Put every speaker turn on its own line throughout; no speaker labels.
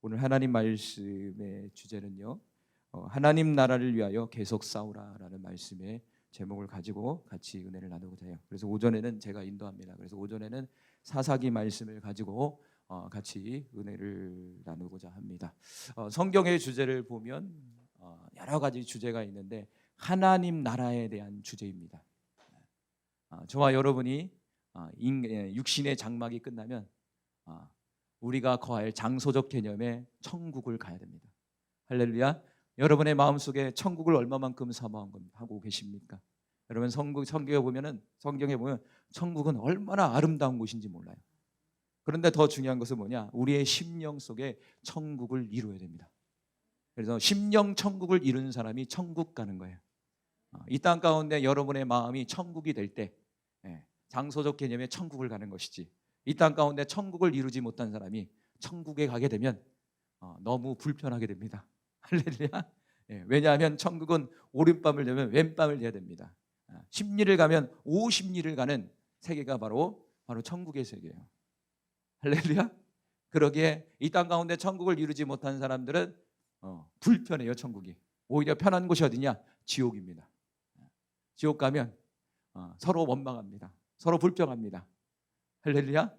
오늘 하나님 말씀의 주제는요, 하나님 나라를 위하여 계속 싸우라라는 말씀의 제목을 가지고 같이 은혜를 나누고자 해요. 그래서 오전에는 제가 인도합니다. 그래서 오전에는 사사기 말씀을 가지고 같이 은혜를 나누고자 합니다. 성경의 주제를 보면 여러 가지 주제가 있는데 하나님 나라에 대한 주제입니다. 저와 여러분이 육신의 장막이 끝나면 우리가 거할 장소적 개념의 천국을 가야 됩니다. 할렐루야. 여러분의 마음속에 천국을 얼마만큼 사모하고 계십니까? 여러분 성경에 보면 천국은 얼마나 아름다운 곳인지 몰라요. 그런데 더 중요한 것은 뭐냐? 우리의 심령 속에 천국을 이루어야 됩니다. 그래서 심령 천국을 이루는 사람이 천국 가는 거예요. 이 땅 가운데 여러분의 마음이 천국이 될 때 장소적 개념의 천국을 가는 것이지, 이 땅 가운데 천국을 이루지 못한 사람이 천국에 가게 되면 너무 불편하게 됩니다. 할렐루야. 왜냐하면 천국은 오른밤을 되면 왼밤을 돼야 됩니다. 10리를 가면 50리를 가는 세계가 바로 천국의 세계예요. 할렐루야. 그러기에 이 땅 가운데 천국을 이루지 못한 사람들은 불편해요. 천국이 오히려 편한 곳이 어디냐? 지옥입니다. 지옥 가면 서로 원망합니다. 서로 불평합니다. 할렐루야.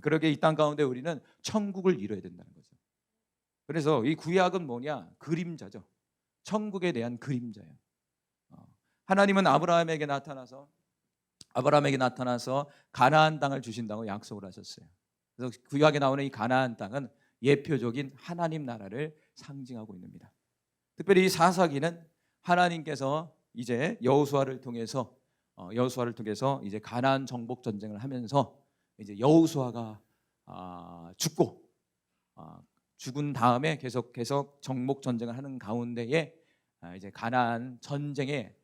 그러기에 이 땅 가운데 우리는 천국을 이뤄야 된다는 거죠. 그래서 이 구약은 뭐냐? 그림자죠. 천국에 대한 그림자예요. 하나님은 아브라함에게 나타나서 가나안 땅을 주신다고 약속을 하셨어요. 그래서 구약에 나오는 이 가나안 땅은 예표적인 하나님 나라를 상징하고 있습니다. 특별히 이 사사기는 하나님께서 이제 여호수아를 통해서 이제 가나안 정복 전쟁을 하면서 이제 여호수아가 죽은 다음에 계속 정복 전쟁을 하는 가운데에 이제 가나안 전쟁의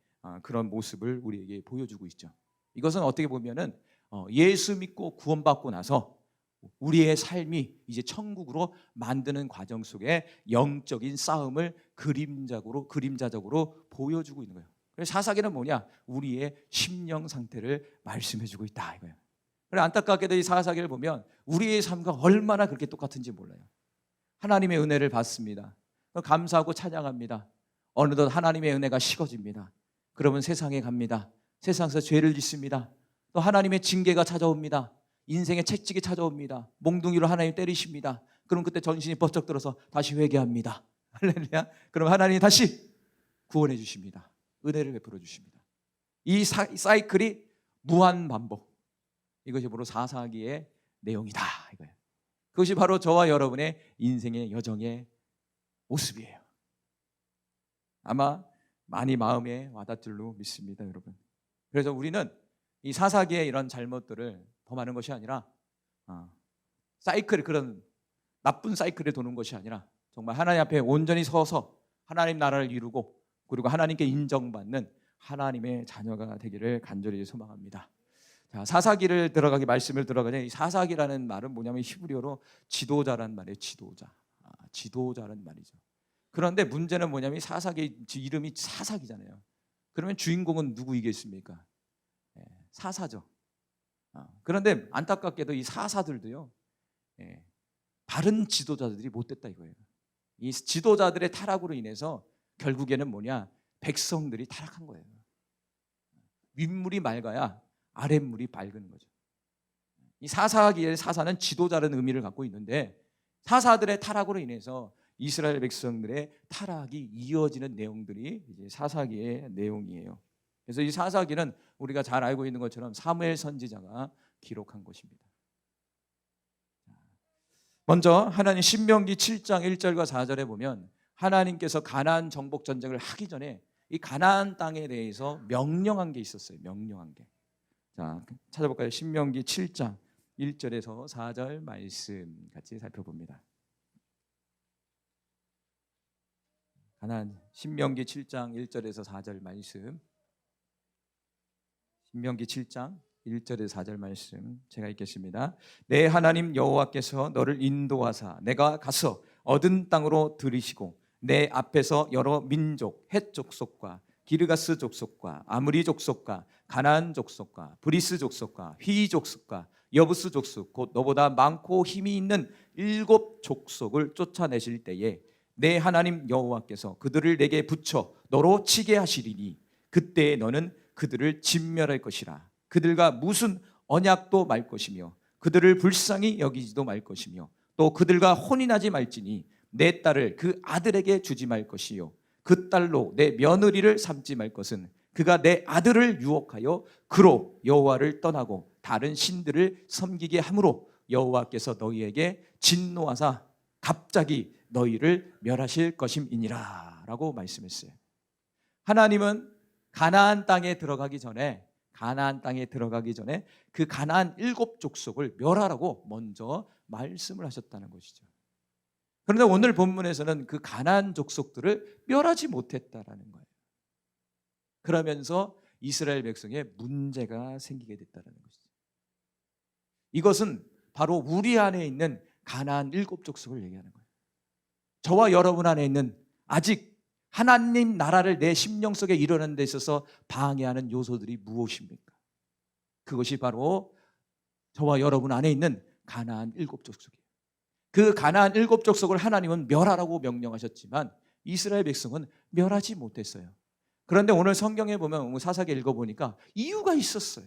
그런 모습을 우리에게 보여주고 있죠. 이것은 어떻게 보면은 예수 믿고 구원받고 나서 우리의 삶이 이제 천국으로 만드는 과정 속에 영적인 싸움을 그림자적으로 보여주고 있는 거예요. 그래서 사사기는 뭐냐? 우리의 심령 상태를 말씀해주고 있다 이거예요. 그래, 안타깝게도 이 사사기를 보면 우리의 삶과 얼마나 그렇게 똑같은지 몰라요. 하나님의 은혜를 받습니다. 감사하고 찬양합니다. 어느덧 하나님의 은혜가 식어집니다. 그러면 세상에 갑니다. 세상에서 죄를 짓습니다. 또 하나님의 징계가 찾아옵니다. 인생의 채찍이 찾아옵니다. 몽둥이로 하나님 때리십니다. 그럼 그때 전신이 번쩍 들어서 다시 회개합니다. 할렐루야. 그럼 하나님이 다시 구원해 주십니다. 은혜를 베풀어 주십니다. 이 사이클이 무한 반복. 이것이 바로 사사기의 내용이다 이거예요. 그것이 바로 저와 여러분의 인생의 여정의 모습이에요. 아마 많이 마음에 와닿을로 믿습니다, 여러분. 그래서 우리는 이 사사기의 이런 잘못들을 범하는 것이 아니라 그런 나쁜 사이클에 도는 것이 아니라 정말 하나님 앞에 온전히 서서 하나님 나라를 이루고 그리고 하나님께 인정받는 하나님의 자녀가 되기를 간절히 소망합니다. 자, 말씀을 들어가자. 이 사사기라는 말은 뭐냐면 히브리어로 지도자란 말이에요. 지도자란 말이죠. 그런데 문제는 뭐냐면 이 사사기 이름이 사사기잖아요. 그러면 주인공은 누구이겠습니까? 사사죠. 그런데 안타깝게도 이 사사들도요, 바른 지도자들이 못 됐다 이거예요. 이 지도자들의 타락으로 인해서 결국에는 뭐냐? 백성들이 타락한 거예요. 윗물이 맑아야 아랫물이 밝은 거죠. 이 사사기의 사사는 지도자라는 의미를 갖고 있는데 사사들의 타락으로 인해서 이스라엘 백성들의 타락이 이어지는 내용들이 이제 사사기의 내용이에요. 그래서 이 사사기는 우리가 잘 알고 있는 것처럼 사무엘 선지자가 기록한 것입니다. 먼저 하나님 신명기 7장 1절과 4절에 보면 하나님께서 가나안 정복 전쟁을 하기 전에 이 가나안 땅에 대해서 명령한 게 있었어요. 명령한 게. 자, 찾아볼까요? 신명기 7장 1절에서 4절 말씀 같이 살펴봅니다. 신명기 7장 1절에서 4절 말씀. 신명기 7장 1절에서 4절 말씀 제가 읽겠습니다. 내 하나님 여호와께서 너를 인도하사 내가 가서 얻은 땅으로 들이시고 내 앞에서 여러 민족 헷 족속과 기르가스 족속과 아므리 족속과 가나안 족속과 브리스 족속과 휘 족속과 여부스 족속 곧 너보다 많고 힘이 있는 7족속을 쫓아내실 때에 내 하나님 여호와께서 그들을 내게 붙여 너로 치게 하시리니 그때에 너는 그들을 진멸할 것이라. 그들과 무슨 언약도 말 것이며 그들을 불쌍히 여기지도 말 것이며 또 그들과 혼인하지 말지니 내 딸을 그 아들에게 주지 말 것이요 그 딸로 내 며느리를 삼지 말 것은 그가 내 아들을 유혹하여 그로 여호와를 떠나고 다른 신들을 섬기게 함으로 여호와께서 너희에게 진노하사 갑자기 너희를 멸하실 것임이니라 라고 말씀했어요. 하나님은 가나안 땅에 들어가기 전에 그 가나안 7족속을 멸하라고 먼저 말씀을 하셨다는 것이죠. 그런데 오늘 본문에서는 그 가나안 족속들을 멸하지 못했다라는 거예요. 그러면서 이스라엘 백성에 문제가 생기게 됐다는 것이죠. 이것은 바로 우리 안에 있는 가나안 7족속을 얘기하는 거예요. 저와 여러분 안에 있는 아직 하나님 나라를 내 심령 속에 이루는 데 있어서 방해하는 요소들이 무엇입니까? 그것이 바로 저와 여러분 안에 있는 가나안 7족속이에요. 그 가나안 7족속을 하나님은 멸하라고 명령하셨지만 이스라엘 백성은 멸하지 못했어요. 그런데 오늘 성경에 보면 사사기 읽어보니까 이유가 있었어요.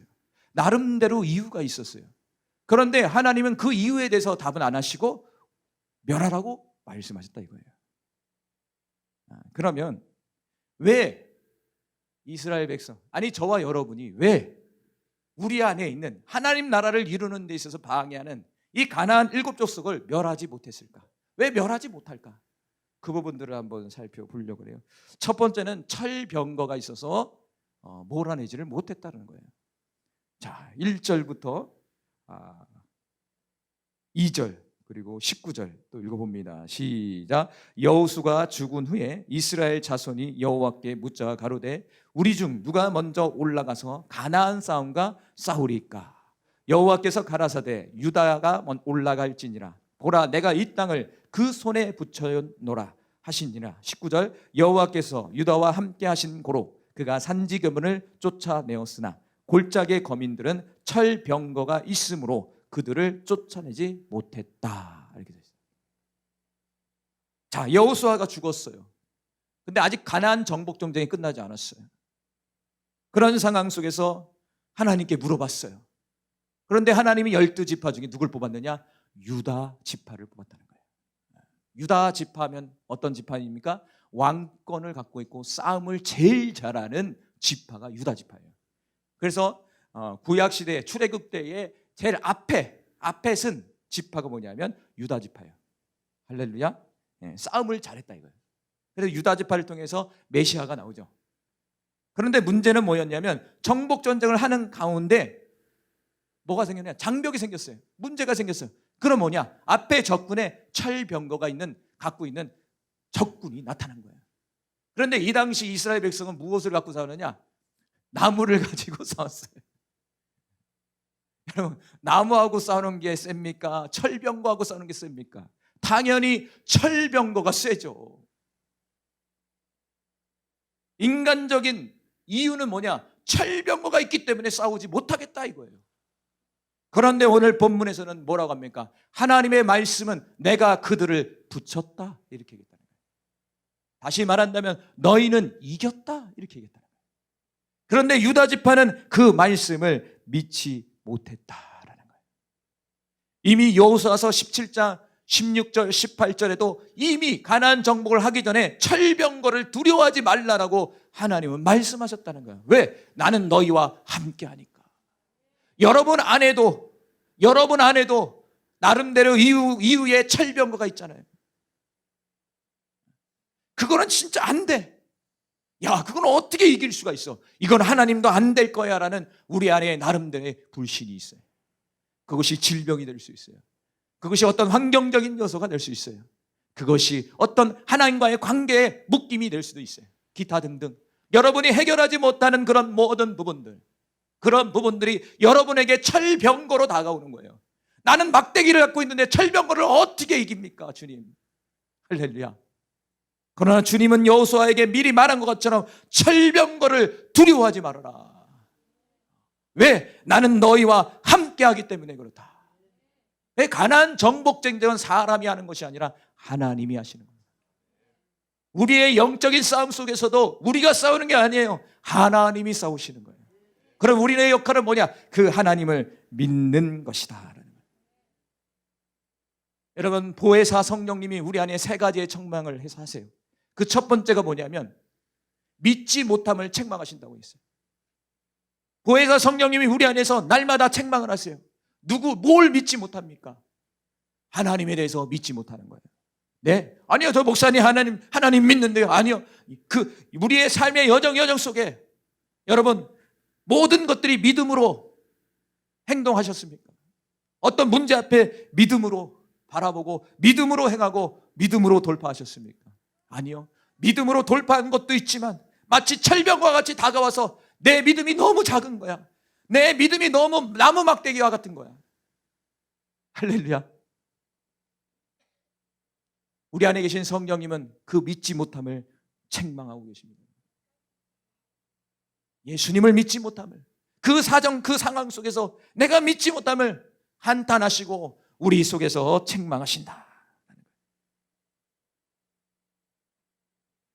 나름대로 이유가 있었어요. 그런데 하나님은 그 이유에 대해서 답은 안 하시고 멸하라고 말씀하셨다 이거예요. 그러면 왜 이스라엘 백성, 아니 저와 여러분이 왜 우리 안에 있는 하나님 나라를 이루는 데 있어서 방해하는 이 가나안 7족속을 멸하지 못했을까? 왜 멸하지 못할까? 그 부분들을 한번 살펴보려고 해요. 첫 번째는 철병거가 있어서 몰아내지를 못했다는 거예요. 자, 1절부터 2절 그리고 19절 또 읽어봅니다. 시작. 여호수가 죽은 후에 이스라엘 자손이 여호와께 묻자 가로되 우리 중 누가 먼저 올라가서 가나안 사람과 싸우리까? 여호와께서 가라사대 유다가 올라갈지니라. 보라 내가 이 땅을 그 손에 붙여놓으라 하시니라. 19절. 여호와께서 유다와 함께 하신 고로 그가 산지교문을 쫓아내었으나 골짜기의 거민들은 철병거가 있으므로 그들을 쫓아내지 못했다. 이렇게 되어 있어요. 자, 여호수아가 죽었어요. 근데 아직 가나안 정복 전쟁이 끝나지 않았어요. 그런 상황 속에서 하나님께 물어봤어요. 그런데 하나님이 12지파 중에 누굴 뽑았느냐? 유다 지파를 뽑았다는 거예요. 유다 지파면 어떤 지파입니까? 왕권을 갖고 있고 싸움을 제일 잘하는 지파가 유다 지파예요. 그래서 구약 시대 출애굽 때에 제일 앞에 쓴 지파가 뭐냐면 유다 지파예요. 할렐루야. 싸움을 잘했다 이거예요. 그래서 유다 지파를 통해서 메시아가 나오죠. 그런데 문제는 뭐였냐면 정복 전쟁을 하는 가운데 뭐가 생겼냐? 장벽이 생겼어요. 문제가 생겼어요. 그럼 뭐냐? 앞에 적군에 철병거가 갖고 있는 적군이 나타난 거예요. 그런데 이 당시 이스라엘 백성은 무엇을 갖고 싸우느냐? 나무를 가지고 싸웠어요. 여러분, 나무하고 싸우는 게 셉니까? 철병거하고 싸우는 게 셉니까? 당연히 철병거가 세죠. 인간적인 이유는 뭐냐? 철병거가 있기 때문에 싸우지 못하겠다 이거예요. 그런데 오늘 본문에서는 뭐라고 합니까? 하나님의 말씀은 내가 그들을 붙였다 이렇게 얘기했다는 거예요. 다시 말한다면 너희는 이겼다 이렇게 얘기했다는 거예요. 그런데 유다 지파는 그 말씀을 믿지 못했다라는 거예요. 이미 여호수아서 17장 16절 18절에도 이미 가나안 정복을 하기 전에 철병거를 두려워하지 말라라고 하나님은 말씀하셨다는 거예요. 왜? 나는 너희와 함께하니까. 여러분 안에도 나름대로 이후에 철병거가 있잖아요. 그거는 진짜 안 돼. 야, 그건 어떻게 이길 수가 있어? 이건 하나님도 안 될 거야 라는 우리 안에 나름대로의 불신이 있어요. 그것이 질병이 될 수 있어요. 그것이 어떤 환경적인 요소가 될 수 있어요. 그것이 어떤 하나님과의 관계의 묶임이 될 수도 있어요. 기타 등등 여러분이 해결하지 못하는 그런 모든 부분들, 그런 부분들이 여러분에게 철병거로 다가오는 거예요. 나는 막대기를 갖고 있는데 철병거를 어떻게 이깁니까 주님? 할렐루야. 그러나 주님은 여호수아에게 미리 말한 것처럼 철병거를 두려워하지 말아라. 왜? 나는 너희와 함께하기 때문에 그렇다. 왜? 가나안 정복 전쟁은 사람이 하는 것이 아니라 하나님이 하시는 겁니다. 우리의 영적인 싸움 속에서도 우리가 싸우는 게 아니에요. 하나님이 싸우시는 거예요. 그럼 우리의 역할은 뭐냐? 그 하나님을 믿는 것이다. 여러분, 보혜사 성령님이 우리 안에 세 가지의 책망을 해서 하세요. 그 첫 번째가 뭐냐면 믿지 못함을 책망하신다고 했어요. 보혜사 성령님이 우리 안에서 날마다 책망을 하세요. 뭘 믿지 못합니까? 하나님에 대해서 믿지 못하는 거예요. 네? 아니요, 저 목사님 하나님 믿는데요. 아니요. 우리의 삶의 여정 속에 여러분, 모든 것들이 믿음으로 행동하셨습니까? 어떤 문제 앞에 믿음으로 바라보고 믿음으로 행하고 믿음으로 돌파하셨습니까? 아니요. 믿음으로 돌파한 것도 있지만 마치 철병과 같이 다가와서 내 믿음이 너무 작은 거야. 내 믿음이 너무 나무 막대기와 같은 거야. 할렐루야. 우리 안에 계신 성령님은 그 믿지 못함을 책망하고 계십니다. 예수님을 믿지 못함을, 그 사정, 그 상황 속에서 내가 믿지 못함을 한탄하시고 우리 속에서 책망하신다.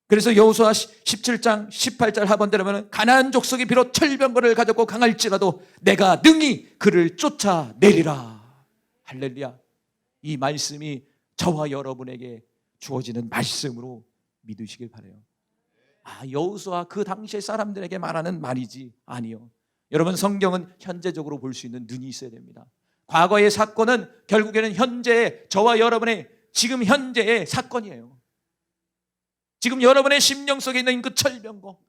그래서 여호수아 17장 18절 하반대로 보면 가나안 족속이 비록 철병거를 가졌고 강할지라도 내가 능히 그를 쫓아내리라. 할렐루야. 이 말씀이 저와 여러분에게 주어지는 말씀으로 믿으시길 바라요. 여호수아 그 당시의 사람들에게 말하는 말이지 아니요. 여러분, 성경은 현재적으로 볼 수 있는 눈이 있어야 됩니다. 과거의 사건은 결국에는 현재의 저와 여러분의 지금 현재의 사건이에요. 지금 여러분의 심령 속에 있는 그 철병거,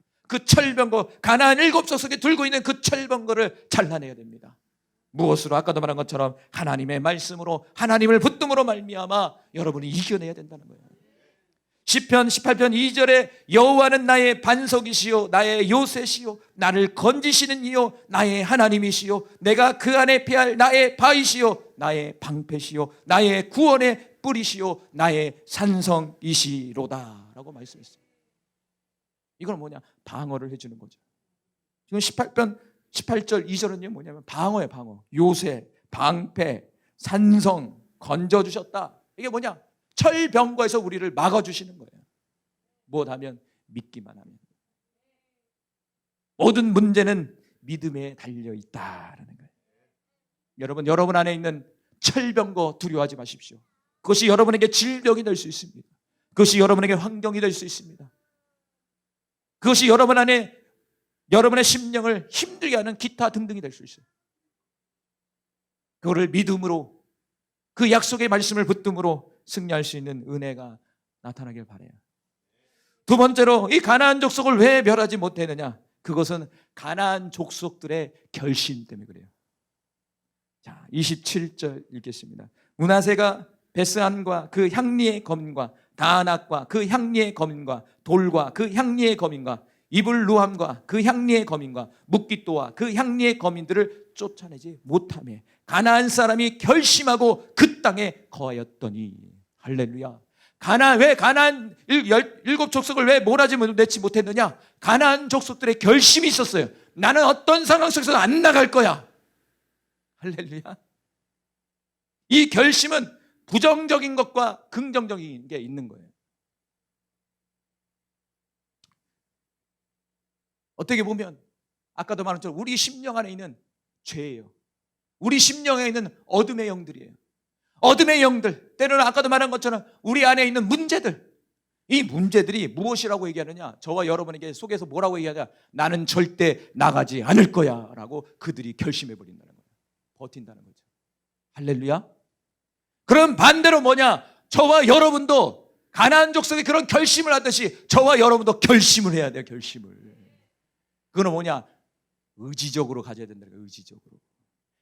가나안 7족 속에 들고 있는 그 철병거를 잘라내야 됩니다. 무엇으로? 아까도 말한 것처럼 하나님의 말씀으로, 하나님을 붙듦으로 말미암아 여러분이 이겨내야 된다는 거예요. 시편 18편 2절에 여호와는 나의 반석이시요 나의 요새시요 나를 건지시는 이요 나의 하나님이시요 내가 그 안에 피할 나의 바위시요 나의 방패시요 나의 구원의 뿌리시요 나의 산성이시로다 라고 말씀했어요. 이건 뭐냐? 방어를 해주는 거죠. 지금 18편 18절 2절은요 뭐냐면 방어예요. 방어. 요새, 방패, 산성 건져주셨다. 이게 뭐냐? 철병거에서 우리를 막아주시는 거예요. 무엇하면? 믿기만 하면. 모든 문제는 믿음에 달려있다라는 거예요. 여러분 안에 있는 철병거 두려워하지 마십시오. 그것이 여러분에게 질병이 될 수 있습니다. 그것이 여러분에게 환경이 될 수 있습니다. 그것이 여러분 안에 여러분의 심령을 힘들게 하는 기타 등등이 될 수 있어요. 그거를 믿음으로, 그 약속의 말씀을 붙듦으로 승리할 수 있는 은혜가 나타나길 바라요. 두 번째로, 이 가나안 족속을 왜 멸하지 못했느냐? 그것은 가나안 족속들의 결심 때문에 그래요. 자, 27절 읽겠습니다. 므낫세가 베스안과 그 향리의 거민과 다낙과 그 향리의 거민과 돌과 그 향리의 거민과 이블루함과 그 향리의 거민과 묵깃도와 그 향리의 거민들을 쫓아내지 못하며 가나안 사람이 결심하고 그 땅에 거하였더니. 할렐루야. 왜 가나안 7족속을 왜 몰아내지 못했느냐? 가나안 족속들의 결심이 있었어요. 나는 어떤 상황 속에서 안 나갈 거야. 할렐루야. 이 결심은 부정적인 것과 긍정적인 게 있는 거예요. 어떻게 보면 아까도 말한 것처럼 우리 심령 안에 있는 죄예요. 우리 심령에 있는 어둠의 영들이에요. 어둠의 영들, 때로는 아까도 말한 것처럼 우리 안에 있는 문제들, 이 문제들이 무엇이라고 얘기하느냐? 저와 여러분에게 속에서 뭐라고 얘기하냐? 나는 절대 나가지 않을 거야 라고 그들이 결심해버린다는 거예요. 버틴다는 거죠. 할렐루야. 그럼 반대로 뭐냐? 저와 여러분도 가나안 족속이 그런 결심을 하듯이 저와 여러분도 결심을 해야 돼요. 결심을. 그거는 뭐냐? 의지적으로 가져야 된다는 거예요. 의지적으로.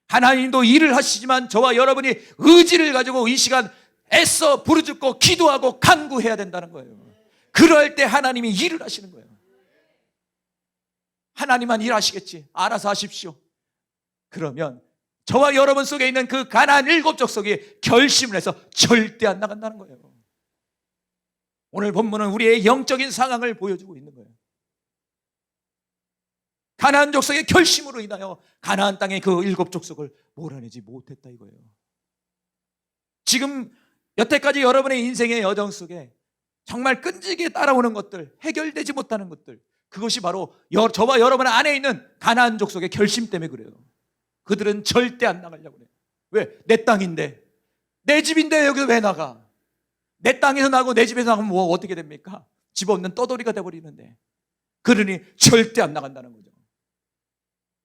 하나님도 일을 하시지만 저와 여러분이 의지를 가지고 이 시간 애써 부르짖고 기도하고 간구해야 된다는 거예요. 그럴 때 하나님이 일을 하시는 거예요. 하나님만 일하시겠지, 알아서 하십시오. 그러면 저와 여러분 속에 있는 그 가나안 7족속이 결심을 해서 절대 안 나간다는 거예요. 오늘 본문은 우리의 영적인 상황을 보여주고 있는 거예요. 가나안 족속의 결심으로 인하여 가나안 땅의 그 7족속을 몰아내지 못했다 이거예요. 지금 여태까지 여러분의 인생의 여정 속에 정말 끈질기게 따라오는 것들, 해결되지 못하는 것들, 그것이 바로 저와 여러분 안에 있는 가나안 족속의 결심 때문에 그래요. 그들은 절대 안 나가려고 그래요. 왜? 내 땅인데, 내 집인데 여기서 왜 나가? 내 땅에서 나고 내 집에서 나가면 뭐 어떻게 됩니까? 집 없는 떠돌이가 돼버리는데, 그러니 절대 안 나간다는 거죠.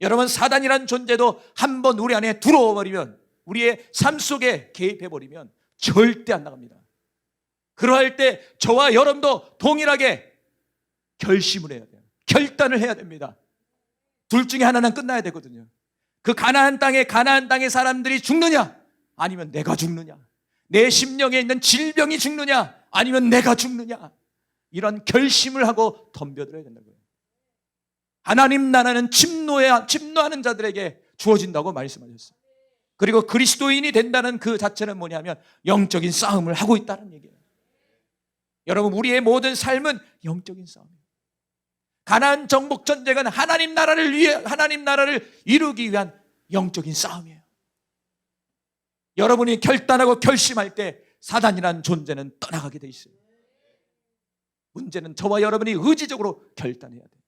여러분, 사단이라는 존재도 한번 우리 안에 들어와 버리면, 우리의 삶 속에 개입해 버리면 절대 안 나갑니다. 그러할 때 저와 여러분도 동일하게 결심을 해야 돼요. 결단을 해야 됩니다. 둘 중에 하나는 끝나야 되거든요. 그 가나안 땅의 사람들이 죽느냐, 아니면 내가 죽느냐, 내 심령에 있는 질병이 죽느냐, 아니면 내가 죽느냐, 이런 결심을 하고 덤벼들어야 된다는 거예요. 하나님 나라는 침노하는 자들에게 주어진다고 말씀하셨어요. 그리고 그리스도인이 된다는 그 자체는 뭐냐면 영적인 싸움을 하고 있다는 얘기예요. 여러분, 우리의 모든 삶은 영적인 싸움이에요. 가나안 정복 전쟁은 하나님 나라를 이루기 위한 영적인 싸움이에요. 여러분이 결단하고 결심할 때 사단이라는 존재는 떠나가게 돼 있어요. 문제는 저와 여러분이 의지적으로 결단해야 돼요.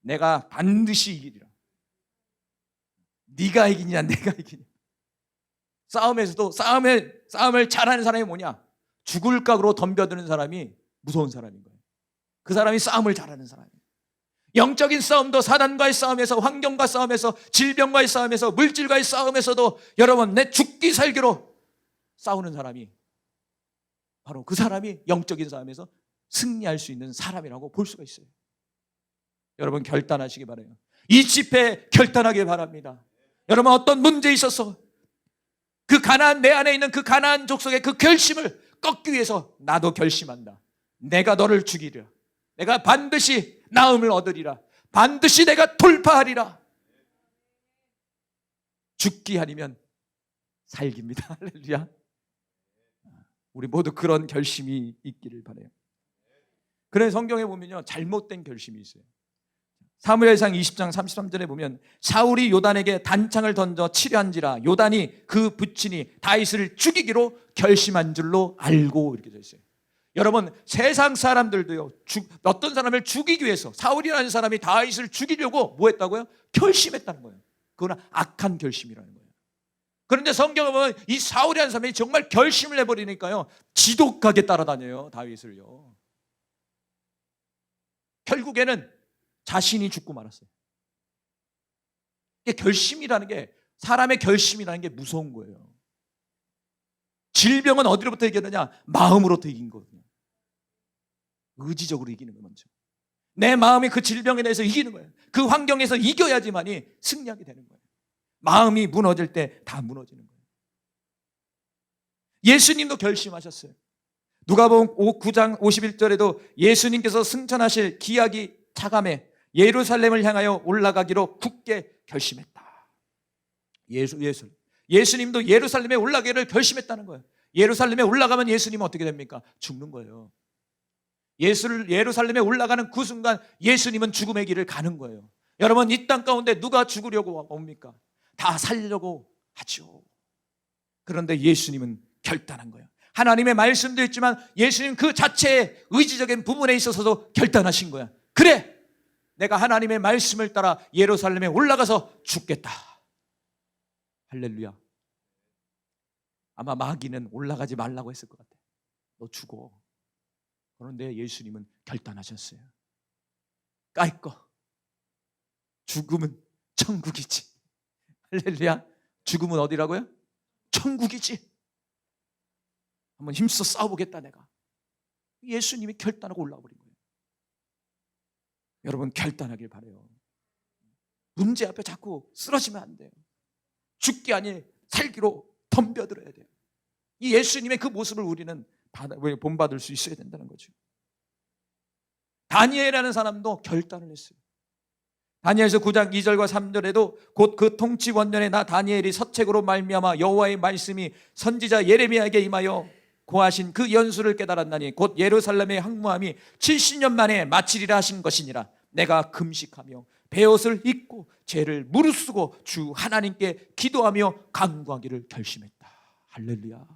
내가 반드시 이기리라. 네가 이기냐 내가 이기냐. 싸움에서도 싸움을 잘하는 사람이 뭐냐? 죽을 각오로 덤벼드는 사람이 무서운 사람인 거예요. 그 사람이 싸움을 잘하는 사람이에요. 영적인 싸움도 사단과의 싸움에서, 환경과 싸움에서, 질병과의 싸움에서, 물질과의 싸움에서도 여러분, 내 죽기 살기로 싸우는 사람이 바로 그 사람이 영적인 싸움에서 승리할 수 있는 사람이라고 볼 수가 있어요. 여러분, 결단하시기 바라요. 이 집회 결단하길 바랍니다. 여러분, 어떤 문제에 있어서 내 안에 있는 그 가나안 족속의 그 결심을 꺾기 위해서 나도 결심한다. 내가 너를 죽이리라. 내가 반드시 나음을 얻으리라. 반드시 내가 돌파하리라. 죽기 아니면 살기입니다. 할렐루야. 우리 모두 그런 결심이 있기를 바라요. 그래서 성경에 보면요, 잘못된 결심이 있어요. 사무엘상 20장 33절에 보면 사울이 요단에게 단창을 던져 치려한지라 요단이 그 부친이 다윗을 죽이기로 결심한 줄로 알고, 이렇게 되어 있어요. 여러분, 세상 사람들도요, 어떤 사람을 죽이기 위해서 사울이라는 사람이 다윗을 죽이려고 뭐 했다고요? 결심했다는 거예요. 그거는 악한 결심이라는 거예요. 그런데 성경에 보면 이 사울이라는 사람이 정말 결심을 해버리니까요, 지독하게 따라다녀요, 다윗을요. 결국에는 자신이 죽고 말았어요. 이게 결심이라는 게, 사람의 결심이라는 게 무서운 거예요. 질병은 어디로부터 이겼느냐? 마음으로부터 이긴 거거든요. 의지적으로 이기는 거예요. 먼저 내 마음이 그 질병에 대해서 이기는 거예요. 그 환경에서 이겨야지만이 승리하게 되는 거예요. 마음이 무너질 때 다 무너지는 거예요. 예수님도 결심하셨어요. 누가복음 9장 51절에도 예수님께서 승천하실 기약이 차감해 예루살렘을 향하여 올라가기로 굳게 결심했다. 예수님도 예루살렘에 올라가기를 결심했다는 거예요. 예루살렘에 올라가면 예수님은 어떻게 됩니까? 죽는 거예요. 예루살렘에 올라가는 그 순간 예수님은 죽음의 길을 가는 거예요. 여러분, 이 땅 가운데 누가 죽으려고 옵니까? 다 살려고 하죠. 그런데 예수님은 결단한 거예요. 하나님의 말씀도 있지만 예수님 그 자체의 의지적인 부분에 있어서도 결단하신 거야. 그래, 내가 하나님의 말씀을 따라 예루살렘에 올라가서 죽겠다. 할렐루야. 아마 마귀는 올라가지 말라고 했을 것 같아. 너 죽어. 그런데 예수님은 결단하셨어요. 까이꺼, 죽음은 천국이지. 할렐루야. 죽음은 어디라고요? 천국이지. 한번 힘써 싸워보겠다 내가. 예수님이 결단하고 올라와 버린 거예요. 여러분, 결단하길 바라요. 문제 앞에 자꾸 쓰러지면 안 돼요. 죽기 아니 살기로 덤벼들어야 돼요. 이 예수님의 그 모습을 우리는 본받을 수 있어야 된다는 거죠. 다니엘이라는 사람도 결단을 했어요. 다니엘서 9장 2절과 3절에도 곧 그 통치 원년에 나 다니엘이 서책으로 말미암아 여호와의 말씀이 선지자 예레미야에게 임하여 고하신 그 연수를 깨달았나니 곧 예루살렘의 항무함이 70년 만에 마치리라 하신 것이니라. 내가 금식하며 베옷을 입고 죄를 무릅쓰고 주 하나님께 기도하며 간구하기를 결심했다. 할렐루야.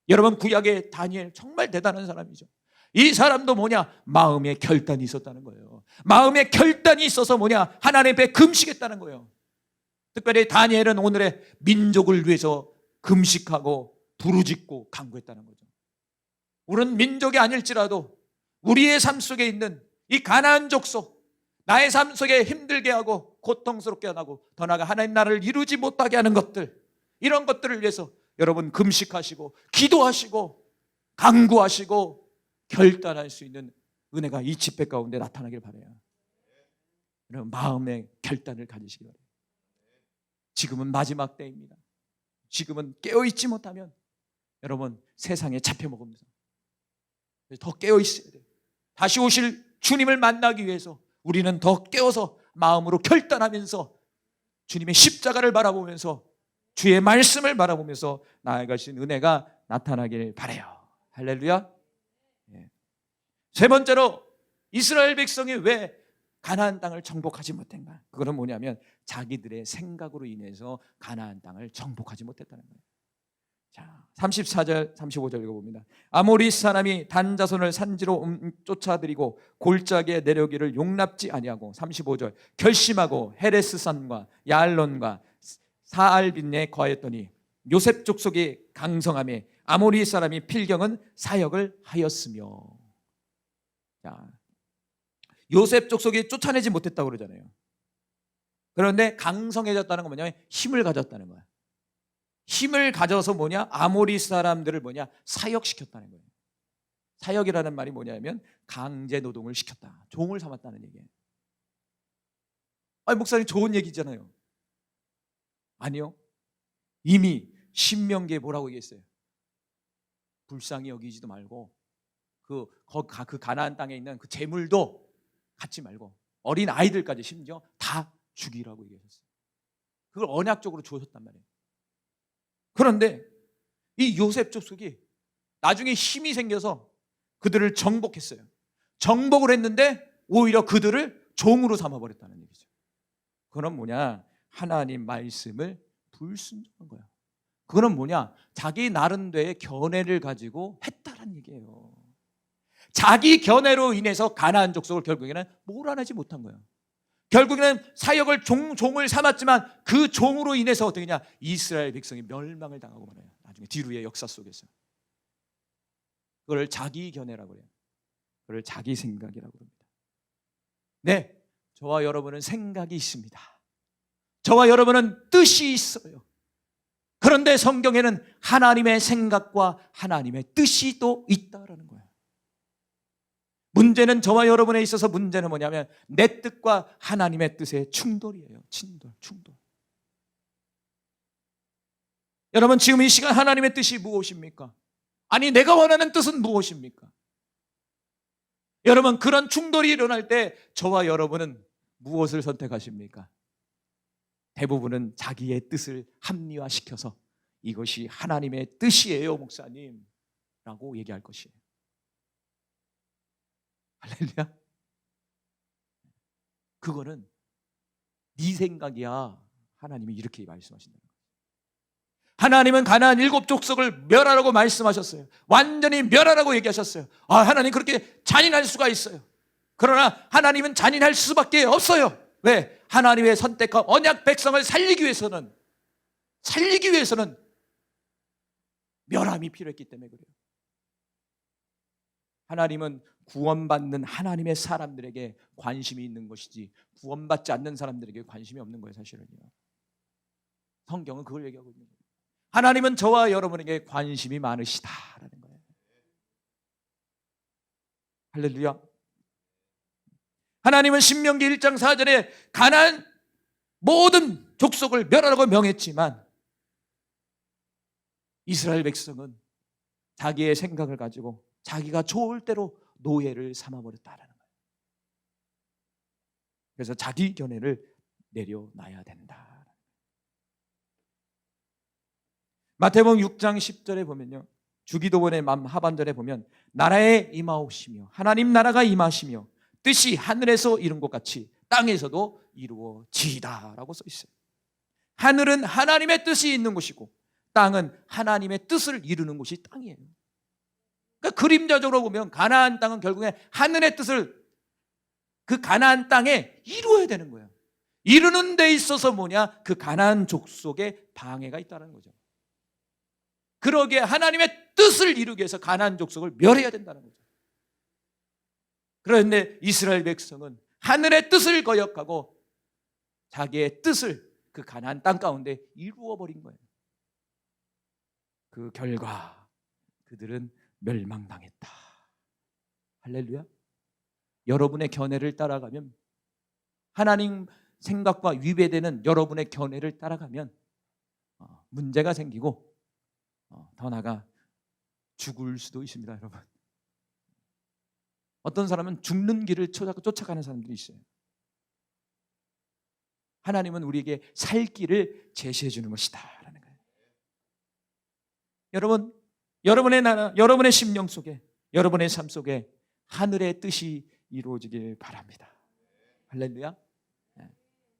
여러분, 구약의 다니엘 정말 대단한 사람이죠. 이 사람도 뭐냐? 마음에 결단이 있었다는 거예요. 마음에 결단이 있어서 뭐냐? 하나님 앞에 금식했다는 거예요. 특별히 다니엘은 오늘의 민족을 위해서 금식하고 부르짖고 간구했다는 거죠. 우리는 민족이 아닐지라도 우리의 삶 속에 있는 이 가나안 족속, 나의 삶 속에 힘들게 하고 고통스럽게 하고 더 나아가 하나님 나라를 이루지 못하게 하는 것들, 이런 것들을 위해서 여러분 금식하시고 기도하시고 간구하시고 결단할 수 있는 은혜가 이 집회 가운데 나타나길 바라요. 여러분, 마음의 결단을 가지시기 바랍니다. 지금은 마지막 때입니다. 지금은 깨어있지 못하면 여러분 세상에 잡혀먹습니다. 더 깨어있어야 돼요. 다시 오실 주님을 만나기 위해서 우리는 더 깨어서 마음으로 결단하면서 주님의 십자가를 바라보면서 주의 말씀을 바라보면서 나아가신 은혜가 나타나길 바라요. 할렐루야. 세 번째로 이스라엘 백성이 왜 가나안 땅을 정복하지 못한가? 그거는 뭐냐면 자기들의 생각으로 인해서 가나안 땅을 정복하지 못했다는 거예요. 자, 34절 35절 읽어봅니다. 아모리 사람이 단 자손을 산지로 쫓아들이고 골짜기에 내려오기를 용납지 아니하고 35절 결심하고 헤레스산과 야알론과 사알빈에 거하였더니 요셉 족속이 강성함에 아모리 사람이 필경은 사역을 하였으며. 자, 요셉 족속이 쫓아내지 못했다고 그러잖아요. 그런데 강성해졌다는 건 뭐냐면 힘을 가졌다는 거야. 힘을 가져서 뭐냐? 아모리 사람들을 뭐냐? 사역시켰다는 거예요. 사역이라는 말이 뭐냐면 강제 노동을 시켰다. 종을 삼았다는 얘기예요. 아니, 목사님 좋은 얘기잖아요. 아니요. 이미 신명기에 뭐라고 얘기했어요? 불쌍히 여기지도 말고 그 가나안 땅에 있는 그 재물도 갖지 말고 어린 아이들까지 심지어 다 죽이라고 얘기하셨어요. 그걸 언약적으로 주셨단 말이에요. 그런데 이 요셉 족속이 나중에 힘이 생겨서 그들을 정복했어요. 정복을 했는데 오히려 그들을 종으로 삼아버렸다는 얘기죠. 그건 뭐냐? 하나님 말씀을 불순종한 거야. 그건 뭐냐? 자기 나름대로의 견해를 가지고 했다는 얘기예요. 자기 견해로 인해서 가나안 족속을 결국에는 몰아내지 못한 거예요. 결국에는 사역을 종을 삼았지만 그 종으로 인해서 어떻게 하냐? 이스라엘 백성이 멸망을 당하고 말아요. 나중에 뒤로의 역사 속에서. 그걸 자기 견해라고 해요. 그걸 자기 생각이라고 합니다. 네, 저와 여러분은 생각이 있습니다. 저와 여러분은 뜻이 있어요. 그런데 성경에는 하나님의 생각과 하나님의 뜻이 또 있다라는 거예요. 문제는 저와 여러분에 있어서 문제는 뭐냐면 내 뜻과 하나님의 뜻의 충돌이에요. 충돌. 여러분, 지금 이 시간 하나님의 뜻이 무엇입니까? 아니, 내가 원하는 뜻은 무엇입니까? 여러분, 그런 충돌이 일어날 때 저와 여러분은 무엇을 선택하십니까? 대부분은 자기의 뜻을 합리화시켜서 이것이 하나님의 뜻이에요, 목사님 라고 얘기할 것이에요. 할렐루야. 그거는 네 생각이야. 하나님이 이렇게 말씀하신다는 거예요. 하나님은 가나안 7족속을 멸하라고 말씀하셨어요. 완전히 멸하라고 얘기하셨어요. 아, 하나님 그렇게 잔인할 수가 있어요. 그러나 하나님은 잔인할 수밖에 없어요. 왜? 하나님의 선택한 언약 백성을 살리기 위해서는 멸함이 필요했기 때문에 그래요. 하나님은 구원받는 하나님의 사람들에게 관심이 있는 것이지 구원받지 않는 사람들에게 관심이 없는 거예요, 사실은요. 성경은 그걸 얘기하고 있는 거예요. 하나님은 저와 여러분에게 관심이 많으시다라는 거예요. 할렐루야. 하나님은 신명기 1장 4절에 가나안 모든 족속을 멸하라고 명했지만 이스라엘 백성은 자기의 생각을 가지고 자기가 좋을 대로 노예를 삼아버렸다라는 거예요. 그래서 자기 견해를 내려놔야 된다. 마태복음 6장 10절에 보면요, 주기도문의 하반절에 보면 나라에 임하옵시며 하나님 나라가 임하시며 뜻이 하늘에서 이룬 것 같이 땅에서도 이루어지이다라고 써 있어요. 하늘은 하나님의 뜻이 있는 곳이고 땅은 하나님의 뜻을 이루는 곳이 땅이에요. 그러니까 그림자적으로 보면 가나안 땅은 결국에 하늘의 뜻을 그 가나안 땅에 이루어야 되는 거예요. 이루는 데 있어서 뭐냐? 그 가나안 족속에 방해가 있다는 거죠. 그러기에 하나님의 뜻을 이루기 위해서 가나안 족속을 멸해야 된다는 거죠. 그런데 이스라엘 백성은 하늘의 뜻을 거역하고 자기의 뜻을 그 가나안 땅 가운데 이루어 버린 거예요. 그 결과 그들은 멸망당했다. 할렐루야. 여러분의 견해를 따라가면, 하나님 생각과 위배되는 여러분의 견해를 따라가면 문제가 생기고 더 나아가 죽을 수도 있습니다. 여러분, 어떤 사람은 죽는 길을 쫓아가는 사람들이 있어요. 하나님은 우리에게 살 길을 제시해 주는 것이다 라는 거예요. 여러분, 여러분의 나라, 여러분의 심령 속에, 여러분의 삶 속에 하늘의 뜻이 이루어지길 바랍니다. 할렐루야.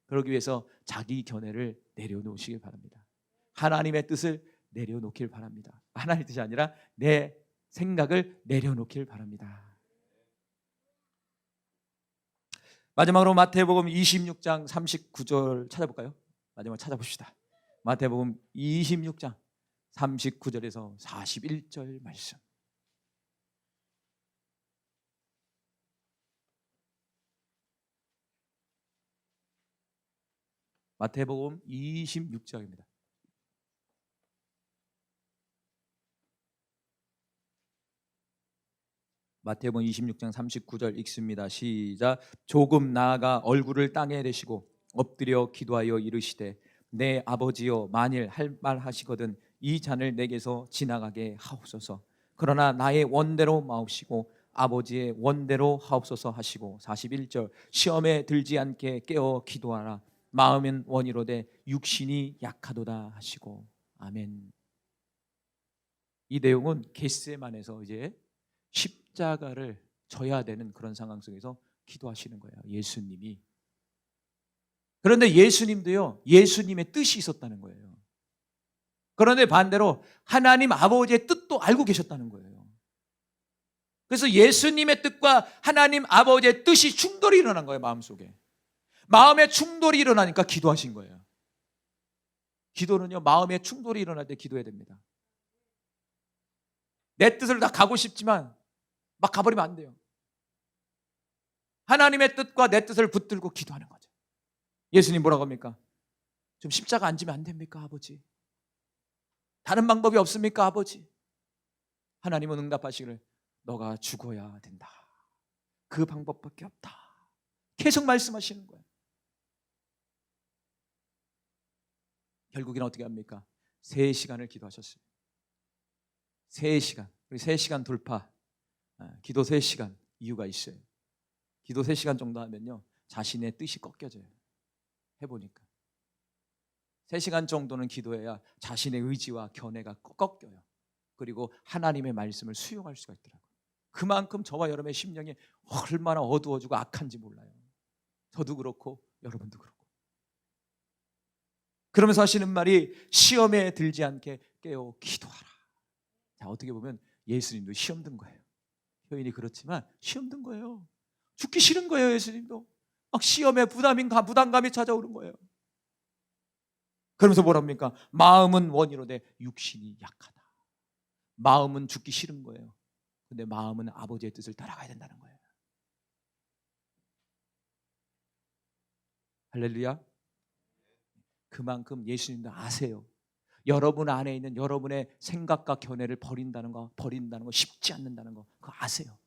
그러기 위해서 자기 견해를 내려놓으시길 바랍니다. 하나님의 뜻을 내려놓길 바랍니다. 하나님의 뜻이 아니라 내 생각을 내려놓길 바랍니다. 마지막으로 마태복음 26장 39절 찾아볼까요? 마지막 찾아봅시다. 마태복음 26장 39절에서 41절 말씀. 마태복음 26장입니다. 마태복음 26장 39절 읽습니다. 시작. 조금 나아가 얼굴을 땅에 대시고 엎드려 기도하여 이르시되 내 아버지여, 만일 할 말하시거든 이 잔을 내게서 지나가게 하옵소서. 그러나 나의 원대로 마옵시고 아버지의 원대로 하옵소서 하시고 41절. 시험에 들지 않게 깨어 기도하라. 마음은 원이로되 육신이 약하도다 하시고. 아멘. 이 내용은 겟세마네에서 이제 십자가를 져야 되는 그런 상황 속에서 기도하시는 거예요, 예수님이. 그런데 예수님도요, 예수님의 뜻이 있었다는 거예요. 그런데 반대로 하나님 아버지의 뜻도 알고 계셨다는 거예요. 그래서 예수님의 뜻과 하나님 아버지의 뜻이 충돌이 일어난 거예요, 마음속에. 마음의 충돌이 일어나니까 기도하신 거예요. 기도는요, 마음의 충돌이 일어날 때 기도해야 됩니다. 내 뜻을 다 가고 싶지만 막 가버리면 안 돼요. 하나님의 뜻과 내 뜻을 붙들고 기도하는 거죠. 예수님 뭐라고 합니까? 좀 십자가 안 지면 안 됩니까, 아버지? 다른 방법이 없습니까, 아버지? 하나님은 응답하시기를 너가 죽어야 된다. 그 방법밖에 없다. 계속 말씀하시는 거예요. 결국에는 어떻게 합니까? 3시간을 기도하셨어요. 3시간. 3시간 돌파. 기도 3시간 이유가 있어요. 기도 3시간 정도 하면요, 자신의 뜻이 꺾여져요. 해보니까 3시간 정도는 기도해야 자신의 의지와 견해가 꺾여요. 그리고 하나님의 말씀을 수용할 수가 있더라고요. 그만큼 저와 여러분의 심령이 얼마나 어두워지고 악한지 몰라요. 저도 그렇고 여러분도 그렇고. 그러면서 하시는 말이 시험에 들지 않게 깨어 기도하라. 자, 어떻게 보면 예수님도 시험 든 거예요. 표현이 그렇지만 시험 든 거예요. 죽기 싫은 거예요. 예수님도 막 시험에 부담감이 찾아오는 거예요. 그러면서 뭐랍니까? 마음은 원이로되 육신이 약하다. 마음은 죽기 싫은 거예요. 근데 마음은 아버지의 뜻을 따라가야 된다는 거예요. 할렐루야. 그만큼 예수님도 아세요. 여러분 안에 있는 여러분의 생각과 견해를 버린다는 거 쉽지 않는다는 거, 그거 아세요.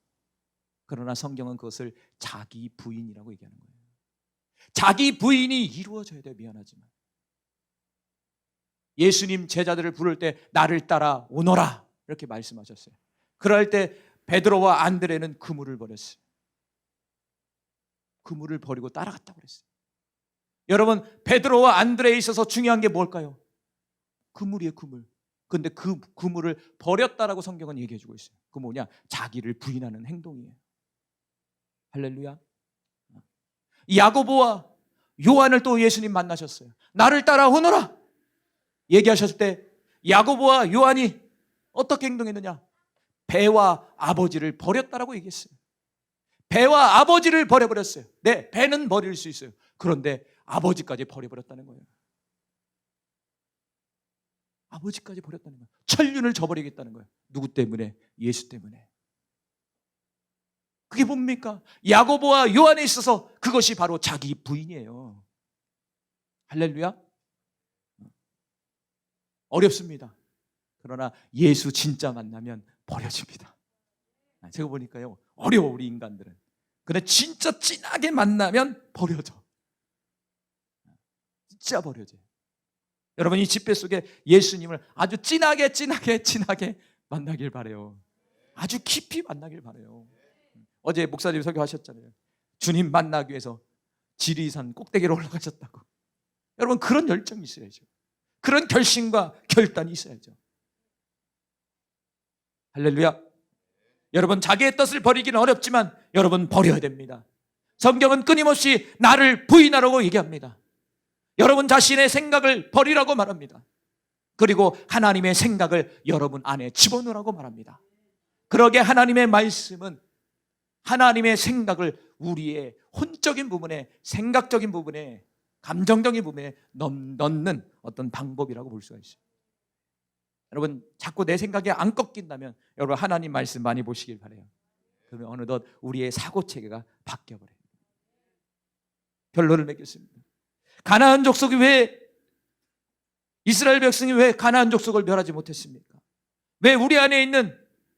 그러나 성경은 그것을 자기 부인이라고 얘기하는 거예요. 자기 부인이 이루어져야 돼요. 미안하지만 예수님 제자들을 부를 때 나를 따라 오너라 이렇게 말씀하셨어요. 그럴 때 베드로와 안드레는 그물을 버렸어요. 그물을 버리고 따라갔다고 그랬어요. 여러분, 베드로와 안드레에 있어서 중요한 게 뭘까요? 그물이에요, 그물. 그런데 그 그물을 버렸다라고 성경은 얘기해 주고 있어요. 그 뭐냐? 자기를 부인하는 행동이에요. 할렐루야. 야고보와 요한을 또 예수님 만나셨어요. 나를 따라오너라 얘기하셨을 때 야고보와 요한이 어떻게 행동했느냐? 배와 아버지를 버렸다라고 얘기했어요. 배와 아버지를 버려버렸어요. 네, 배는 버릴 수 있어요. 그런데 아버지까지 버려버렸다는 거예요. 아버지까지 버렸다는 거예요. 천륜을 저버리겠다는 거예요. 누구 때문에? 예수 때문에. 그게 뭡니까? 야고보와 요한에 있어서 그것이 바로 자기 부인이에요. 할렐루야. 어렵습니다. 그러나 예수 진짜 만나면 버려집니다. 제가 보니까요, 어려워 우리 인간들은. 근데 진짜 진하게 만나면 버려져. 진짜 버려져요. 여러분, 이 집회 속에 예수님을 아주 진하게 만나길 바라요. 아주 깊이 만나길 바라요. 어제 목사님 설교하셨잖아요. 주님 만나기 위해서 지리산 꼭대기로 올라가셨다고. 여러분, 그런 열정이 있어야죠. 그런 결심과 결단이 있어야죠. 할렐루야. 여러분, 자기의 뜻을 버리기는 어렵지만 여러분 버려야 됩니다. 성경은 끊임없이 나를 부인하라고 얘기합니다. 여러분 자신의 생각을 버리라고 말합니다. 그리고 하나님의 생각을 여러분 안에 집어넣으라고 말합니다. 그러게 하나님의 말씀은 하나님의 생각을 우리의 혼적인 부분에, 생각적인 부분에, 감정적인 부분에 넣는 어떤 방법이라고 볼 수가 있어요. 여러분, 자꾸 내 생각이 안 꺾인다면 여러분 하나님 말씀 많이 보시길 바라요. 그러면 어느덧 우리의 사고체계가 바뀌어버려요. 결론을 맺겠습니다. 가나안 족속이 왜, 이스라엘 백성이 왜 가나안 족속을 멸하지 못했습니까? 왜 우리 안에 있는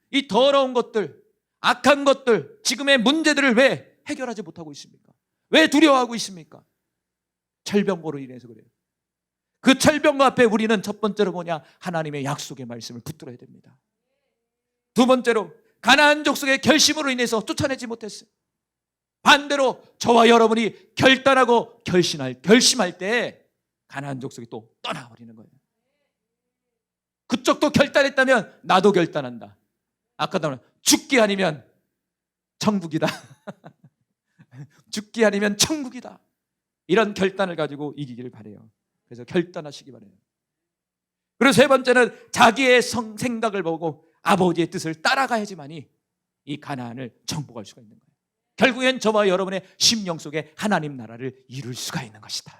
이 더러운 것들, 악한 것들, 지금의 문제들을 왜 해결하지 못하고 있습니까? 왜 두려워하고 있습니까? 철병거로 인해서 그래요. 그 철병거 앞에 우리는 첫 번째로 뭐냐? 하나님의 약속의 말씀을 붙들어야 됩니다. 두 번째로 가나안 족속의 결심으로 인해서 쫓아내지 못했어요. 반대로 저와 여러분이 결단하고 결심할 때 가나안 족속이 또 떠나버리는 거예요. 그쪽도 결단했다면 나도 결단한다. 아까도 말한 죽기 아니면 천국이다. 죽기 아니면 천국이다. 이런 결단을 가지고 이기기를 바라요. 그래서 결단하시기 바라요. 그리고 세 번째는 자기의 생각을 보고 아버지의 뜻을 따라가야지만이 이 가나안을 정복할 수가 있는 거예요. 결국엔 저와 여러분의 심령 속에 하나님 나라를 이룰 수가 있는 것이다.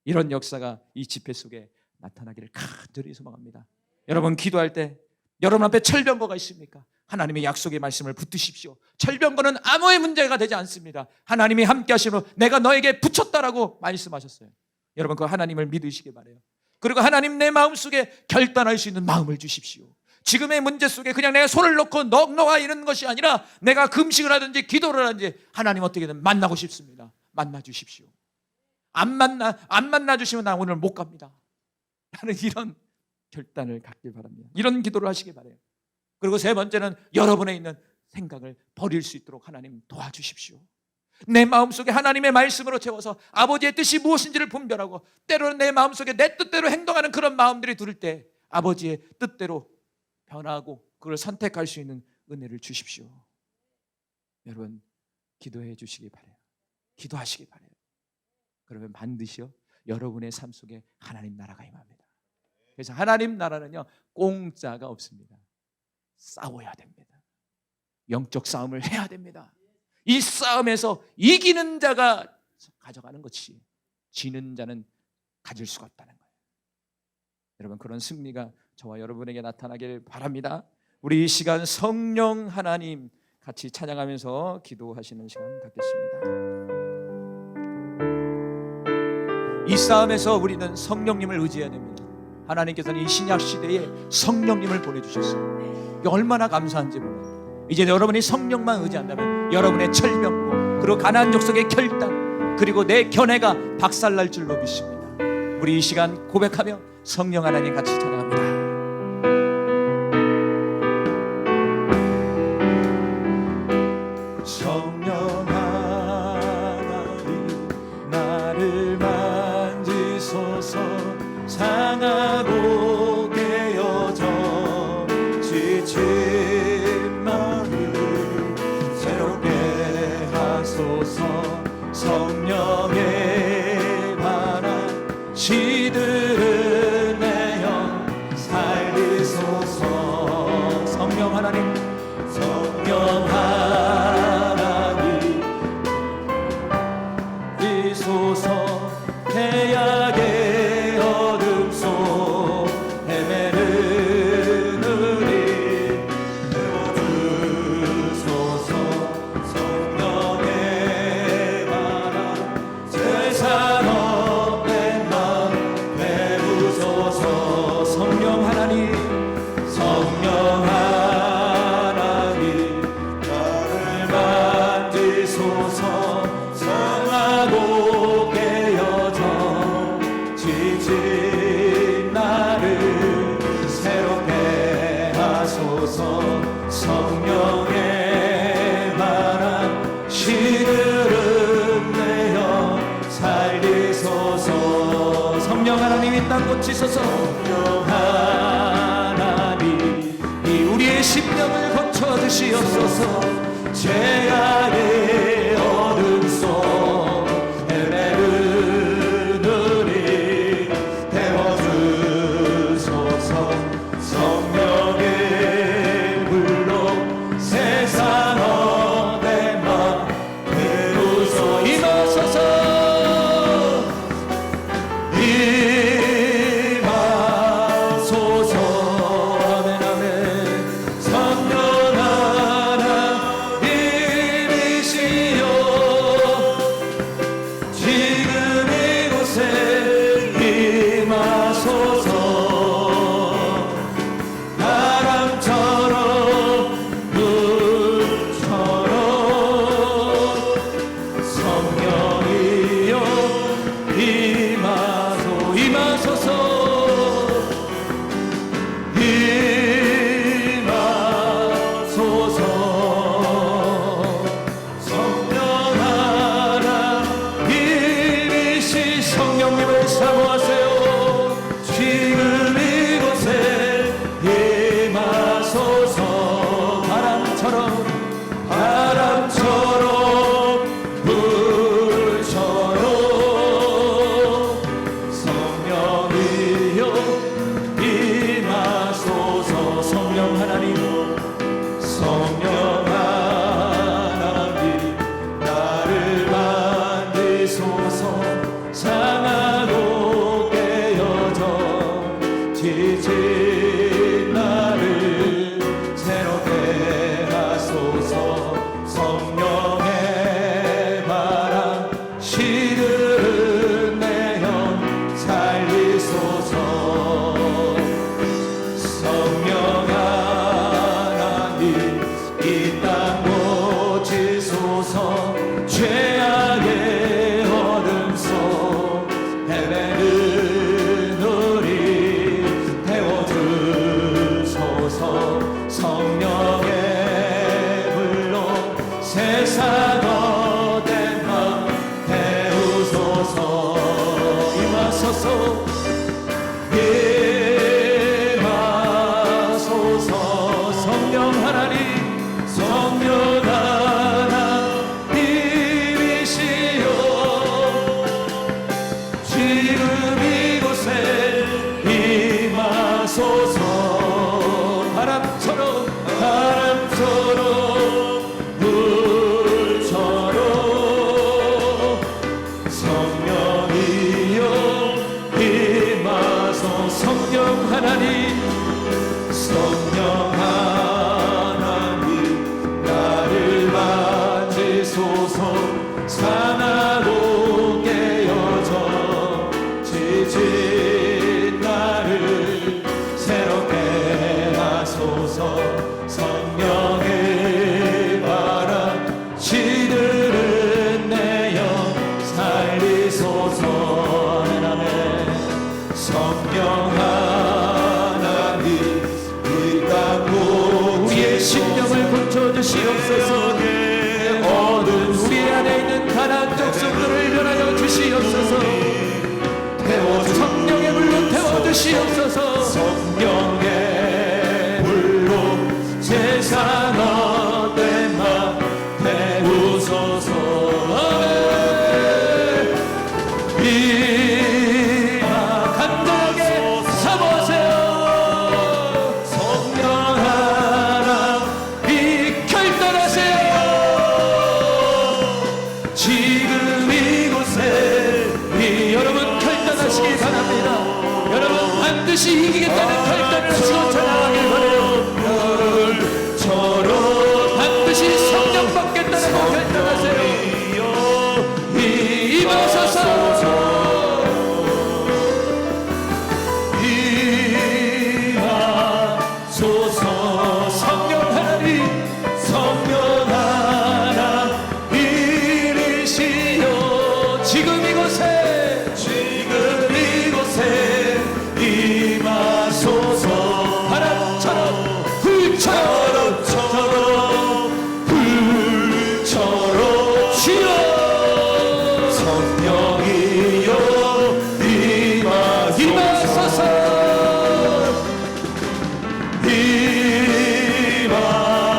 이런 역사가 이 집회 속에 나타나기를 간절히 소망합니다. 여러분, 기도할 때 여러분 앞에 철병거가 있습니까? 하나님의 약속의 말씀을 붙드십시오. 철병거는 아무의 문제가 되지 않습니다. 하나님이 함께 하시므로 내가 너에게 붙였다라고 말씀하셨어요. 여러분, 그 하나님을 믿으시기 바라요. 그리고 하나님 내 마음속에 결단할 수 있는 마음을 주십시오. 지금의 문제 속에 그냥 내가 손을 놓고 넉넉하 있는 것이 아니라 내가 금식을 하든지 기도를 하든지 하나님 어떻게든 만나고 싶습니다. 만나 주십시오. 안 만나 주시면 나 오늘 못 갑니다. 나는 이런 결단을 갖길 바랍니다. 이런 기도를 하시기 바라요. 그리고 세 번째는 여러분에 있는 생각을 버릴 수 있도록 하나님 도와주십시오. 내 마음속에 하나님의 말씀으로 채워서 아버지의 뜻이 무엇인지를 분별하고 때로는 내 마음속에 내 뜻대로 행동하는 그런 마음들이 들을 때 아버지의 뜻대로 변하고 그걸 선택할 수 있는 은혜를 주십시오. 여러분, 기도해 주시기 바라요. 기도하시기 바라요. 그러면 반드시요 여러분의 삶 속에 하나님 나라가 임합니다. 그래서 하나님 나라는요 공짜가 없습니다. 싸워야 됩니다. 영적 싸움을 해야 됩니다. 이 싸움에서 이기는 자가 가져가는 것이 지는 자는 가질 수가 없다는 거예요. 여러분, 그런 승리가 저와 여러분에게 나타나길 바랍니다. 우리 이 시간 성령 하나님 같이 찬양하면서 기도하시는 시간 갖겠습니다. 이 싸움에서 우리는 성령님을 의지해야 됩니다. 하나님께서는 이 신약 시대에 성령님을 보내주셨어요. 이게 얼마나 감사한지 몰라요. 이제 여러분이 성령만 의지한다면 여러분의 철병고 그리고 가나안 족속의 결단 그리고 내 견해가 박살날 줄로 믿습니다. 우리 이 시간 고백하며 성령 하나님 같이 찬양합니다.
성령 하나님 나를 만지소서. 상하고 깨어져 지친 마음 새롭게 하소서.
하나님,
성령 하나님 나를 만지소서. 성하고 깨어져 지친 나를 새롭게 하소서. 성령의 바람 시들은 내어 살리소서.
성령 하나님 이 땅 고치소서.
성령 하나님
이 우리의 심령을 고쳐 주시옵소서.
죄악의 어둠 속 헤매르느니 태워주소서. 성령의 불로 세상 어디나 태우소서.
임하소서.
임하소서.
아멘 아멘.
성령 하나님이시여 지금 이곳에 임하소서. 바람처럼 물처럼 성령이여 임하소서. 임하소서. 성령 하나님이시 성령님을 사모하세요. 지금 이곳에 임하소서. 바람처럼 불처럼 성령이여 임하소서. 성령 하나님 나를 만지소서. 상하고 깨어져 지친 나를 새롭게 하소서. 성령의 바람 시들은 내어 살리소서. 성령 하나님 이 땅 고치소서. 죄악의 어둠 속 헤매는 우리 태워주소서. 성령의 불로 세상 어디나 태우소서. 임하소서. 임하소서. 성령 하나님 하나님이시여 지금 이곳에 임하소서. 바람처럼 물처럼 성령이여 임하소서. 성령 하나님 나를 만지소서. 상하고 깨어져 지친 나를 새롭게 하소서. 성령의 바람 시들은 내어 살리소서. 아멘. 성령 하나님 이 땅
우리의 심령을 고쳐 주시옵소서.
어둠
우리 안에 있는 가난 족속들을 변하여 주시옵소서. 성령의 불로 태워 주시옵소서.
성령의 불로 세상 어디나 태우소서.
간절하게 사모하세요.
성령 하나님 결단하세요. 지금 이곳에
여러분 결단하시기 바랍니다. 여러분 반드시 이기겠다는 결단을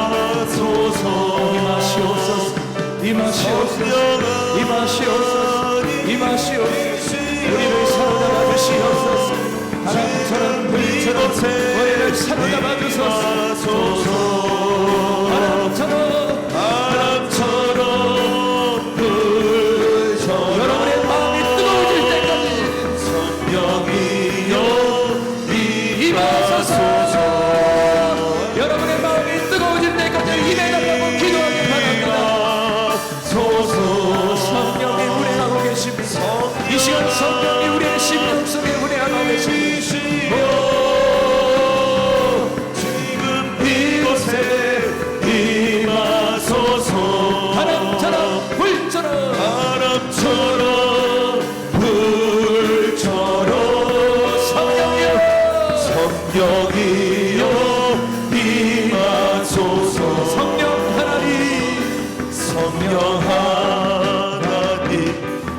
임하소서 임하시옵소서 우리를 사로잡아 주시옵소서 바람처럼 불처럼 우리를 사로잡아 주소서 바람처럼 불처럼 여러분의 마음이 뜨거워질 때까지 성령이여 임하소서 여러분의 마음이 뜨거워질 때까지 임해달라고 기도하기 바랍니다 성령이 운행하고 계십니다 이 시간 성령이 우리의 심령 속에 운행하고 계십니다 지금 이곳에 임하소서 바람처럼 불처럼 성령이여 임하소서 성령 하나님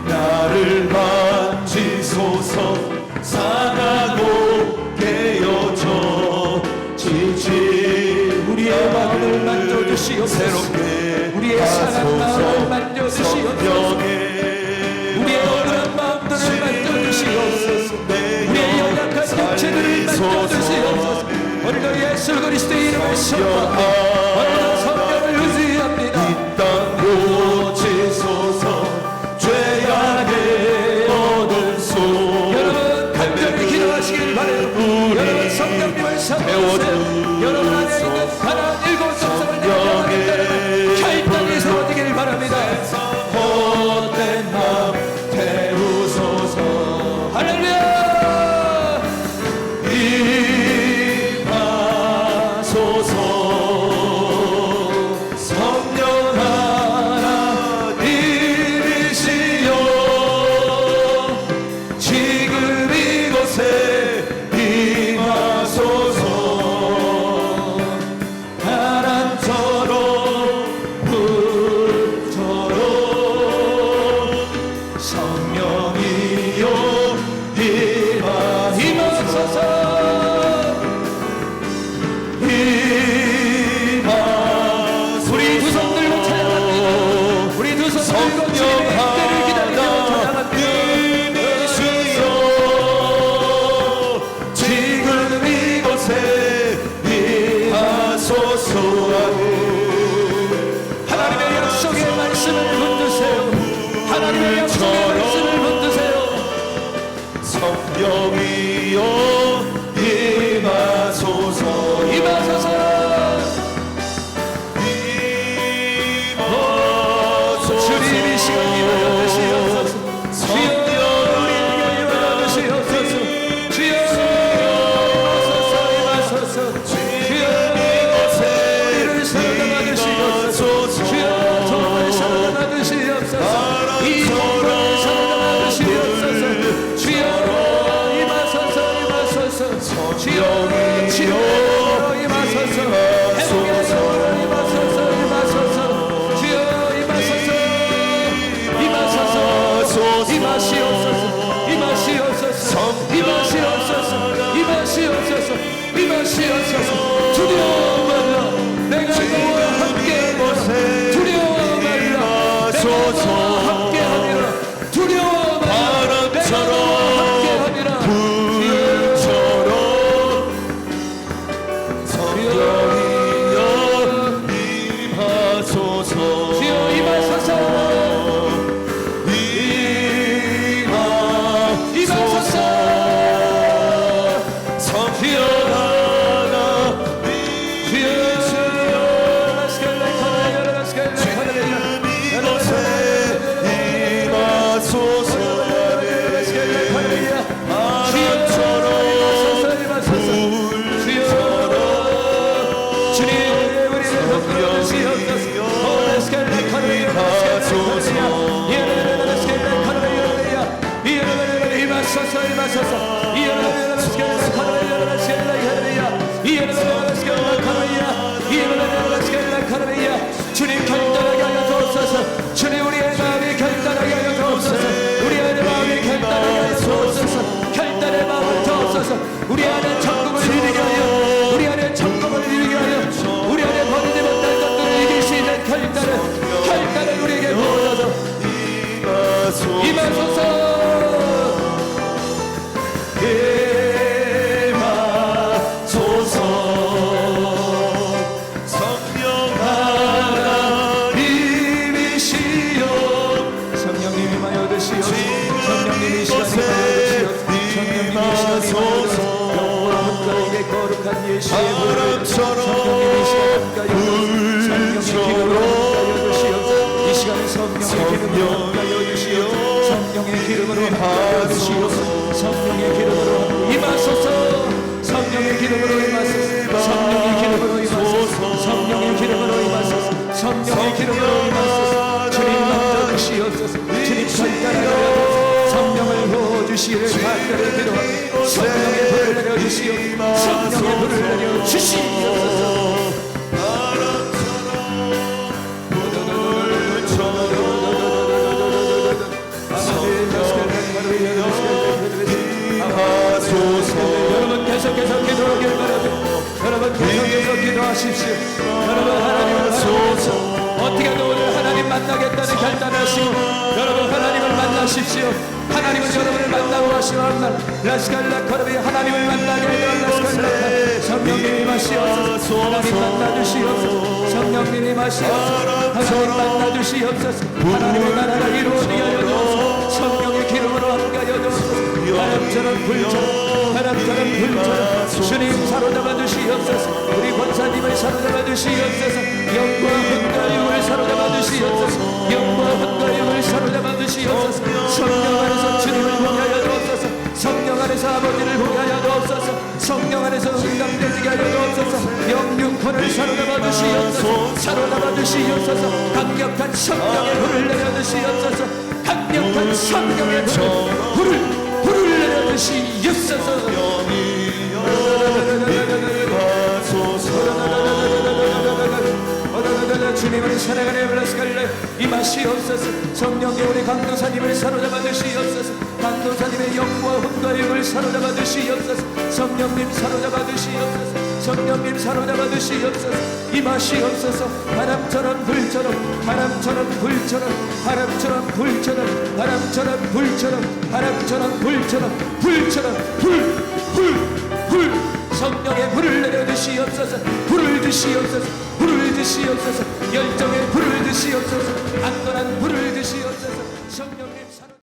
나를 만지소서 상하고 깨어져 지친 우리의 마음을 만져주시옵소서 우리의 상한 마음을 만져주시옵소서 우리의 억울한 마음들을 만져주시옵소서 우리의 연약한 육체들을 만져주시옵소서 오늘도 예수 그리스도의 이름을 선포합니다 오늘도 성령을 의지합니다 이 땅 고치소서 죄악의 얻은 소 여러분 간절히 기도하시길 바라요 여러분 성령님을 섬기세요 여러분 안에 있는 가난 일곱 성성을 영접하겠다는 결단이 세워지길 바랍니다 헛된 마음 태우소서 할렐루야 임하소서 성령 하나님이시여 지금 이곳에 임하소서 바람처럼 불처럼 성령이여 임하소서 우리 두 손 들고 찬양합니다 우리 두 손 들고 주님의 때를 기다리며 찬양합니다 지금 이곳에 임하소서 하나님의 약속의 말씀을 붙드세요 하나님의 약속의 말씀을 붙드세요 성령이여 임하소서 주님 이 시간 임하여 주시옵소서 주여 우리에게 임하여 주시옵소서 주여 임하소서 주여 우리를 사랑하여 주시옵소서 주여 정말 사랑하여 주시옵소서 이 정말 사랑하여 주시옵소서 주여 임하소서 주여 치료하여 임하소서 행복하여 임하소서 주여 임하시옵소서 두려워 말라 내가 너와 함께 두려워 말라 내가 너와 함께 하리라 두려워 말라 내가 너와 함께 하리라 불처럼 성령이여 임하소서 주여 임하소서 주님 결단하게 하여 주옵소서. 주님 우리의 마음이 결단하게 하여 주옵소서. 우리의 마음이 결단하게 하여 주옵소서. 결단의 마음을 주옵소서. 우리 안에 천국을 이루게 하여 우리 안에
주시의 불을 성령님의 시간 감가여 주시옵소서. 성령의 기름으로 감가여 주시옵소서. 이 시간에 성령의 기름으로 감가여 주시옵소서. 성령의 기름으로 감가여 주시옵소서. 성령의 기름으로 임하소서. 성령의 기름으로 임하소서. 성령의 기름으로 임하소서. 성령의 기름으로 임하소서. 성령의 기름으로 임하소서. 주님 먼저 주시옵소서. 주님 전달하여 성령을 부어주시기를 간절히 기도합니다. 성령의 불을 내려주시옵소서. 성령의 불을 내려주시옵소서. 여러분 계속해서 기도하길 바랍니다. 여러분 계속해서 기도하십시오. 여러분 하나님을 만나서 어떻게 하면 오늘 하나님 만나겠다는 결단하시고 여러분 하나님을 만나십시오. 하나님은 여러분을 만나고 하시옵소서. 라스칼라 커르비 하나님을 만나게 해요. 라스칼라 성령님이 마시옵소서. 하나님 만나주시옵소서. 성령님이 마시옵소서. 하나님 만나주시옵소서. 하나님의 나라가 이루어지게 하여 주옵소서. 성령의 기름으로 함께하여 주옵소서. 바람처럼 불처럼 바람처럼 불처럼 주님 사로잡아 주시옵소서. 우리 권사님을 사로잡아 주시옵소서. 영과 흥과 육을 사로잡아 주시옵소서. 영과 흥과 육을 사로잡아 주시옵소서. 성령 안에서 주님을 보게 하여 주옵소서. 성령 안에서 아버지를 보게 하여 주옵소서. 성령 안에서 응답되게 하여 주옵소서. 영육혼을 사로잡아 주시옵소서. 사로잡아 주시옵소서. 강력한 성령의 불을 내려 주시옵소서. 강력한 성령의 불을 내려 주시옵소서. 주님을 사랑하는 블라스칼레 임하시옵소서. 성령의 우리 강도사님을 사로잡아 주시옵소서. 강도사님의 영과 혼과 육을 사로잡아 주시옵소서. 성령님 사로잡아 주시옵소서. 성령님 사로잡아 주시옵소서. 임하시옵소서. 바람처럼 불처럼 바람처럼 불처럼 바람처럼 불처럼 바람처럼 불처럼 바람처럼 불처럼 불 성령의 불을 내려주시옵소서. 불을 주시옵소서. 불을 주시옵소서. 열정의 불을 주시옵소서. 안전한 불을 주시옵소서.